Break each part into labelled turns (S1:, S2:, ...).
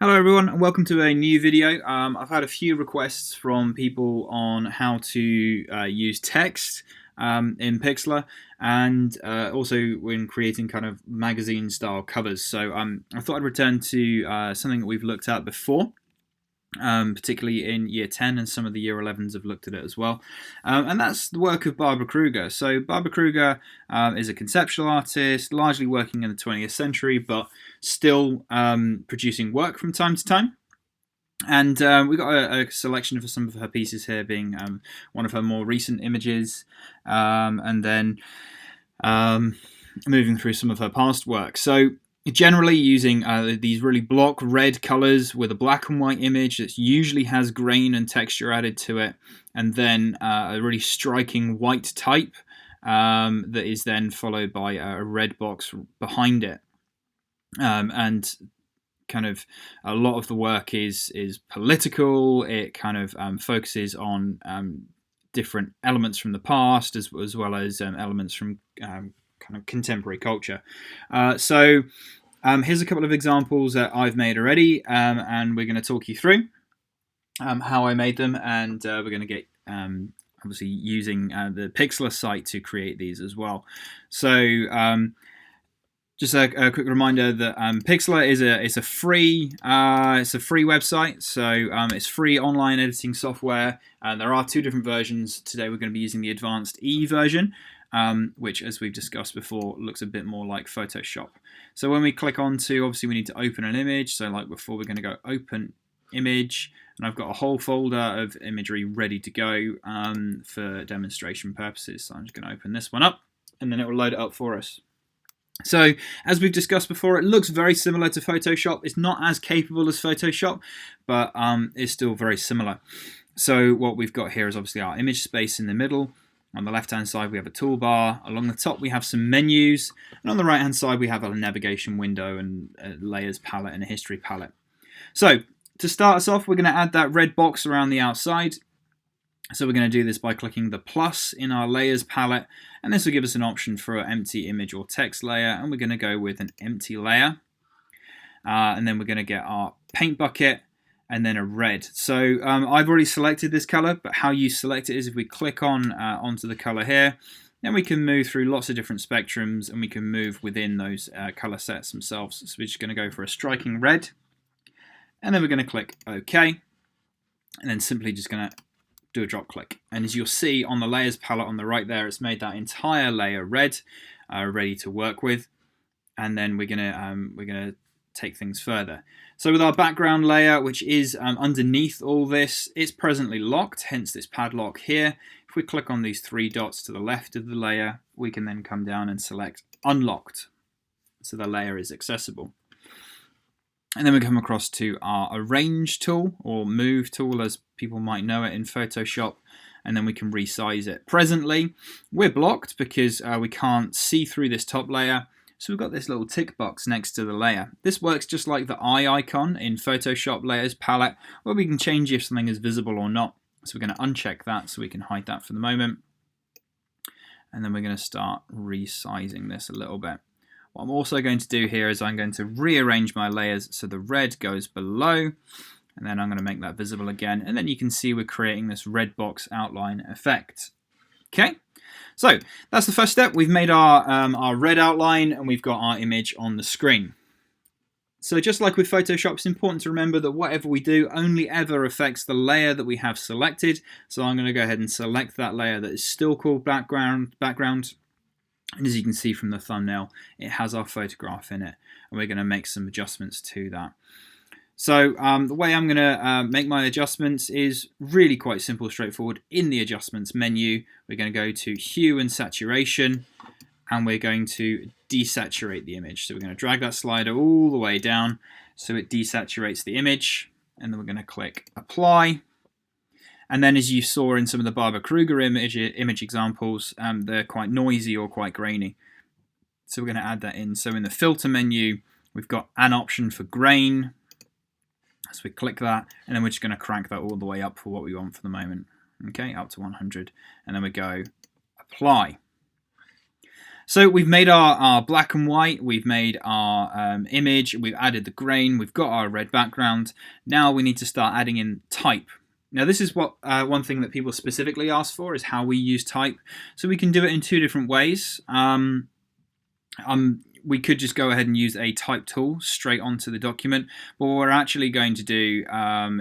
S1: Hello everyone and welcome to a new video. I've had a few requests from people on how to use text in Pixlr and also when creating kind of magazine style covers. So I thought I'd return to something that we've looked at before. Particularly in year 10, and some of the year 11s have looked at it as well. And that's the work of Barbara Kruger. So Barbara Kruger is a conceptual artist, largely working in the 20th century, but still producing work from time to time. And we've got a selection of some of her pieces here being one of her more recent images, and then moving through some of her past work. So generally using these really block red colors with a black and white image that usually has grain and texture added to it, and then a really striking white type that is then followed by a red box behind it. And kind of a lot of the work is political. It kind of focuses on different elements from the past as well as elements from kind of contemporary culture. So here's a couple of examples that I've made already, and we're going to talk you through how I made them, and we're going to get obviously using the Pixlr site to create these as well. So just a quick reminder that Pixlr is a free website, so it's free online editing software, and there are two different versions. Today we're going to be using the advanced E version, which, as we've discussed before, looks a bit more like Photoshop. So when we click onto, obviously we need to open an image. So like before, we're going to go open image, and I've got a whole folder of imagery ready to go for demonstration purposes. So I'm just going to open this one up, and then it will load it up for us. So, as we've discussed before, it looks very similar to Photoshop. It's not as capable as Photoshop, but it's still very similar. So what we've got here is obviously our image space in the middle. On the left-hand side, we have a toolbar. Along the top, we have some menus. And on the right-hand side, we have a navigation window and a layers palette and a history palette. So, to start us off, we're going to add that red box around the outside. So we're going to do this by clicking the plus in our layers palette, and this will give us an option for an empty image or text layer, and we're going to go with an empty layer. And then we're going to get our paint bucket and then a red. So I've already selected this color, but how you select it is if we click on onto the color here, then we can move through lots of different spectrums, and we can move within those color sets themselves. So we're just going to go for a striking red, and then we're going to click OK, and then simply just going to do a drop click, and as you'll see on the layers palette on the right there, it's made that entire layer red, ready to work with. And then we're gonna take things further. So with our background layer, which is underneath all this, it's presently locked, hence this padlock here. If we click on these three dots to the left of the layer, we can then come down and select unlocked, so the layer is accessible. And then we come across to our arrange tool, or move tool as people might know it in Photoshop, and then we can resize it. Presently, we're blocked because we can't see through this top layer, so we've got this little tick box next to the layer. This works just like the eye icon in Photoshop layers palette, where we can change if something is visible or not. So we're going to uncheck that so we can hide that for the moment. And then we're going to start resizing this a little bit. What I'm also going to do here is I'm going to rearrange my layers so the red goes below, and then I'm going to make that visible again, and then you can see we're creating this red box outline effect. Okay, so that's the first step. We've made our red outline, and we've got our image on the screen. So just like with Photoshop, it's important to remember that whatever we do only ever affects the layer that we have selected. So I'm going to go ahead and select that layer that is still called background. And as you can see from the thumbnail, it has our photograph in it, and we're going to make some adjustments to that. So the way I'm going to make my adjustments is really quite simple, straightforward. In the adjustments menu, we're going to go to hue and saturation, and we're going to desaturate the image. So we're going to drag that slider all the way down so it desaturates the image, and then we're going to click apply. And then, as you saw in some of the Barbara Kruger image examples, they're quite noisy or quite grainy. So we're going to add that in. So in the filter menu, we've got an option for grain. So we click that, and then we're just going to crank that all the way up for what we want for the moment. Okay, up to 100. And then we go apply. So we've made our black and white, we've made our image, we've added the grain, we've got our red background. Now we need to start adding in type. Now this is what one thing that people specifically ask for is how we use type. So we can do it in two different ways. We could just go ahead and use a type tool straight onto the document. But what we're actually going to do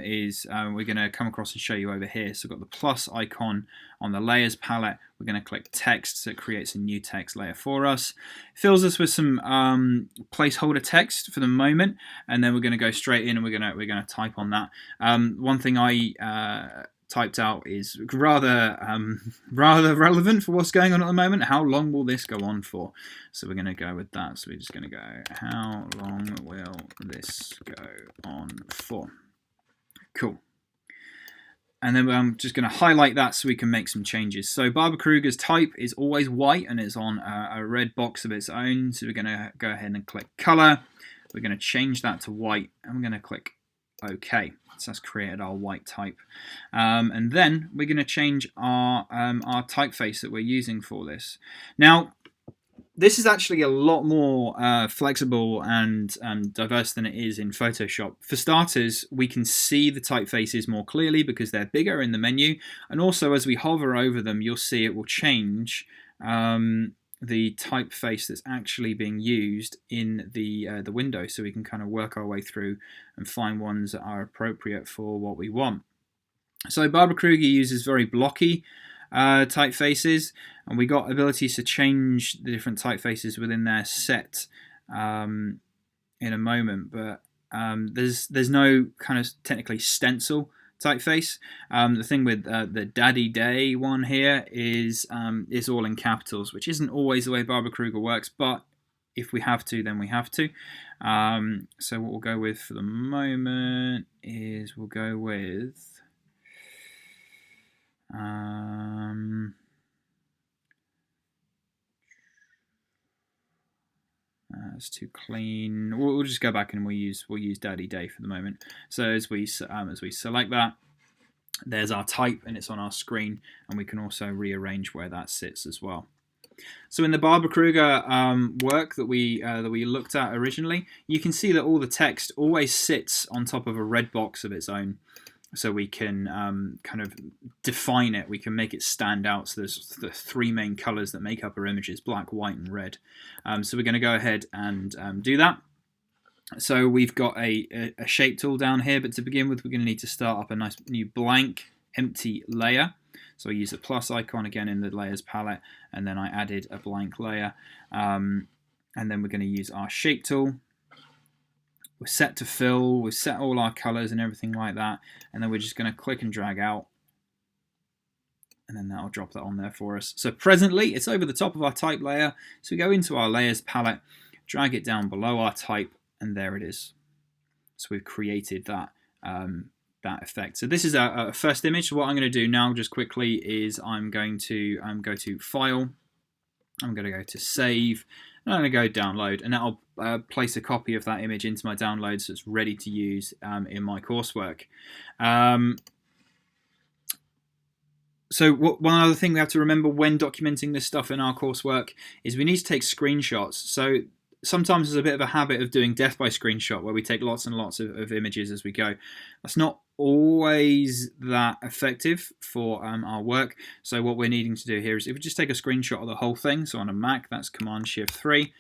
S1: is we're going to come across and show you over here. So we've got the plus icon on the layers palette. We're going to click text, so it creates a new text layer for us. It fills us with some placeholder text for the moment, and then we're going to go straight in and we're going to type on that. One thing I typed out is rather relevant for what's going on at the moment. How long will this go on for? So we're going to go with that. So we're just going to go, how long will this go on for? Cool. And then I'm just going to highlight that so we can make some changes. So Barbara Kruger's type is always white and it's on a red box of its own. So we're going to go ahead and click color. We're going to change that to white and we're going to click OK. So that's created our white type. And then we're going to change our typeface that we're using for this. Now, this is actually a lot more flexible and diverse than it is in Photoshop. For starters, we can see the typefaces more clearly because they're bigger in the menu. And also, as we hover over them, you'll see it will change the typeface that's actually being used in the window, so we can kind of work our way through and find ones that are appropriate for what we want. So Barbara Kruger uses very blocky typefaces, and we got abilities to change the different typefaces within their set in a moment, but there's no kind of technically stencil typeface. The thing with the Daddy Day one here is all in capitals, which isn't always the way Barbara Kruger works, but if we have to, then we have to. So what we'll go with for the moment is we'll go with it's too clean. We'll just go back and we'll use Daddy Day for the moment. So as we select that, there's our type and it's on our screen, and we can also rearrange where that sits as well. So in the Barbara Kruger work that we looked at originally, you can see that all the text always sits on top of a red box of its own. So we can kind of define it. We can make it stand out. So there's the three main colors that make up our images: black, white, and red. So we're going to go ahead and do that. So we've got a shape tool down here, but to begin with, we're going to need to start up a nice new blank, empty layer. So I use the plus icon again in the layers palette, and then I added a blank layer. And then we're going to use our shape tool. We're set to fill, we've set all our colors and everything like that, and then we're just going to click and drag out, and then that'll drop that on there for us. So presently, it's over the top of our type layer, so we go into our layers palette, drag it down below our type, and there it is. So we've created that that effect. So this is our first image. So what I'm going to do now, just quickly, is I'm going to go to File, I'm going to go to Save, and I'm going to go Download, and that'll place a copy of that image into my download so it's ready to use in my coursework. So one other thing we have to remember when documenting this stuff in our coursework is we need to take screenshots. So sometimes there's a bit of a habit of doing death by screenshot where we take lots and lots of images as we go. That's not always that effective for our work. So what we're needing to do here is if we just take a screenshot of the whole thing, so on a Mac that's Command-Shift-3,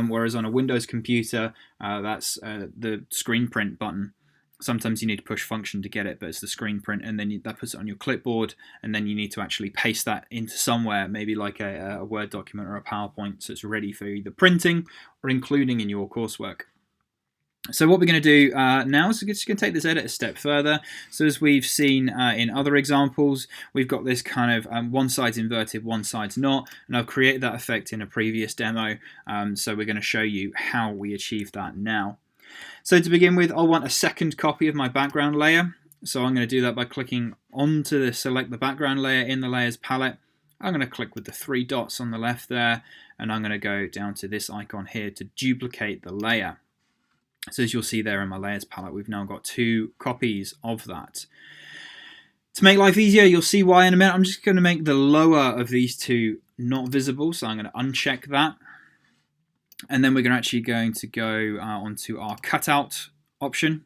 S1: whereas on a Windows computer that's the screen print button. Sometimes you need to push function to get it, but it's the screen print, and then that puts it on your clipboard, and then you need to actually paste that into somewhere, maybe like a Word document or a PowerPoint, so it's ready for either printing or including in your coursework. So what we're going to do now is we're just going to take this edit a step further. So as we've seen in other examples, we've got this kind of one side's inverted, one side's not, and I've created that effect in a previous demo, so we're going to show you how we achieve that now. So to begin with, I want a second copy of my background layer. So I'm going to do that by clicking onto the select the background layer in the layers palette. I'm going to click with the three dots on the left there, and I'm going to go down to this icon here to duplicate the layer. So as you'll see there in my layers palette, we've now got two copies of that. To make life easier, you'll see why in a minute. I'm just going to make the lower of these two not visible, so I'm going to uncheck that. And then we're actually going to go onto our cutout option.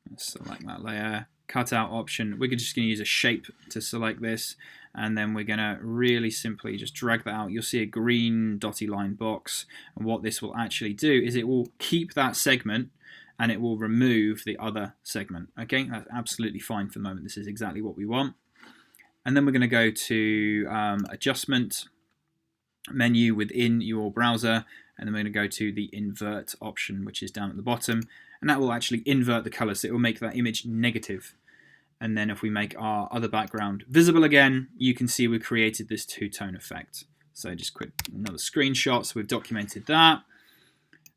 S1: Let's select that layer, cutout option. We're just going to use a shape to select this, and then we're going to really simply just drag that out. You'll see a green dotty line box, and what this will actually do is it will keep that segment and it will remove the other segment. Okay, that's absolutely fine for the moment. This is exactly what we want. And then we're going to go to adjustment menu within your browser, and then we're going to go to the invert option, which is down at the bottom, and that will actually invert the color, so it will make that image negative. And then if we make our other background visible again, you can see we've created this two-tone effect. So just quick another screenshot, so we've documented that.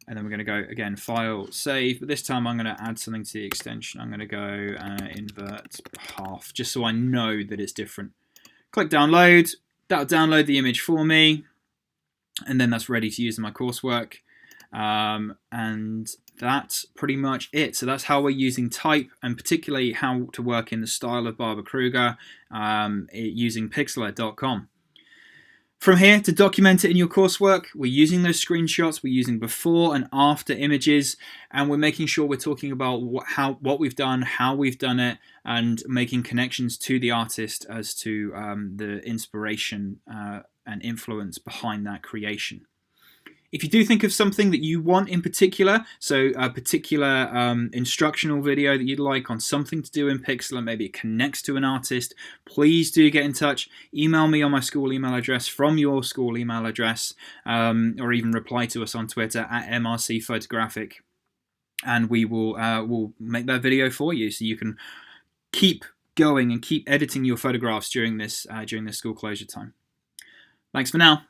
S1: And then we're going to go again, file, save, but this time I'm going to add something to the extension. I'm going to go invert half, just so I know that it's different. Click download, that'll download the image for me, and then that's ready to use in my coursework. And that's pretty much it. So that's how we're using type, and particularly how to work in the style of Barbara Kruger using Pixlr.com. From here, to document it in your coursework, we're using those screenshots, we're using before and after images, and we're making sure we're talking about what we've done, how we've done it, and making connections to the artist as to the inspiration and influence behind that creation. If you do think of something that you want in particular, so a particular instructional video that you'd like on something to do in Pixlr, maybe it connects to an artist, please do get in touch. Email me on my school email address from your school email address, or even reply to us on Twitter at MRC Photographic, and we will we'll make that video for you so you can keep going and keep editing your photographs during this school closure time. Thanks for now.